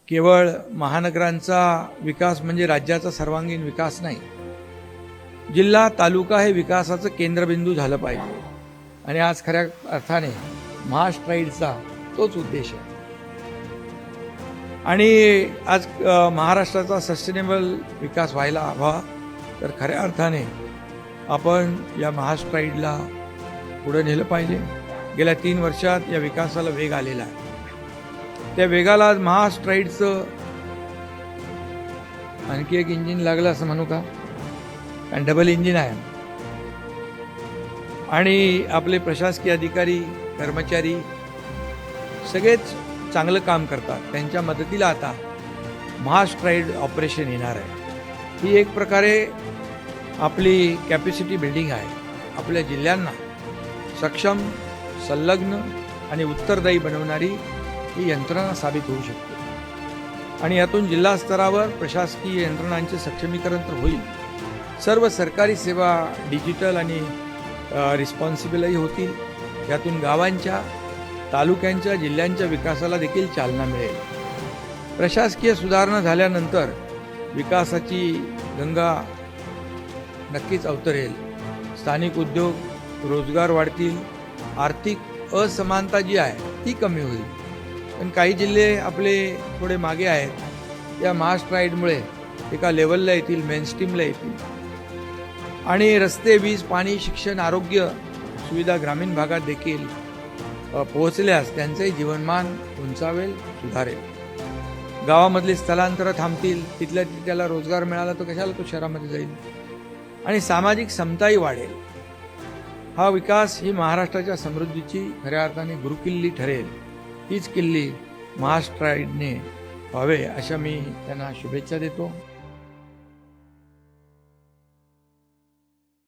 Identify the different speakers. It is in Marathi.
Speaker 1: केवळ महानगरांचा विकास म्हणजे राज्याचा सर्वांगीण विकास नाही. जिल्हा तालुका हे विकासाचं केंद्रबिंदू झालं पाहिजे आणि आज खऱ्या अर्थाने महास्ट्राईडचा तोच उद्देश आहे. आणि आज महाराष्ट्राचा सस्टेनेबल विकास व्हायला हवा तर खऱ्या अर्थाने आपण या महास्ट्राईडला पुढे नेलं पाहिजे. गेल्या 3 वर्षात या विकासाला वेग आलेला आहे. त्या वेगाला आज महास्ट्राईडचं आणखी एक इंजिन लागलं असं म्हणू का? कारण डबल इंजिन आहे. आणि आपले प्रशासकीय अधिकारी कर्मचारी सगळेच चांगलं काम करतात. त्यांच्या मदतीला आता महास्ट्राईड ऑपरेशन येणार आहे. ही एक प्रकारे आपली कॅपॅसिटी बिल्डिंग आहे. आपल्या जिल्ह्यांना सक्षम, संलग्न आणि उत्तरदायी बनवणारी ही यंत्रणा साबित होऊ शकते. आणि यातून जिल्हा स्तरावर प्रशासकीय यंत्रणांचे सक्षमीकरण तर होईल. सर्व सरकारी सेवा डिजिटल आणि रिस्पॉन्सिबलही होतील. यातून गावांच्या, तालुक्यांच्या, जिल्ह्यांच्या विकासाला देखील चालना मिळेल. प्रशासकीय सुधारणा झाल्यानंतर विकासाची गंगा नक्कीच अवतरेल. स्थानिक उद्योग, रोजगार वाढतील. आर्थिक असमानता जी आहे ती कमी होईल. पण काही जिल्हे आपले थोडे मागे आहेत. या महास्ट्राईडमुळे एका लेवलला येतील, मेनस्ट्रीमला येतील. आणि रस्ते, वीज, पाणी, शिक्षण, आरोग्य सुविधा ग्रामीण भागात देखील पोहोचल्यास त्यांचंही जीवनमान उंचावेल, सुधारेल. गावामधली स्थलांतरं थांबतील. तिथल्या त्याला रोजगार मिळाला तर कशाला तो शहरामध्ये जाईल. आणि सामाजिक समताही वाढेल. हा विकास ही महाराष्ट्राच्या समृद्धीची खऱ्या अर्थाने गुरुकिल्ली ठरेल. हीच किल्ली महास्ट्राईडने व्हावे अशा मी त्यांना शुभेच्छा देतो.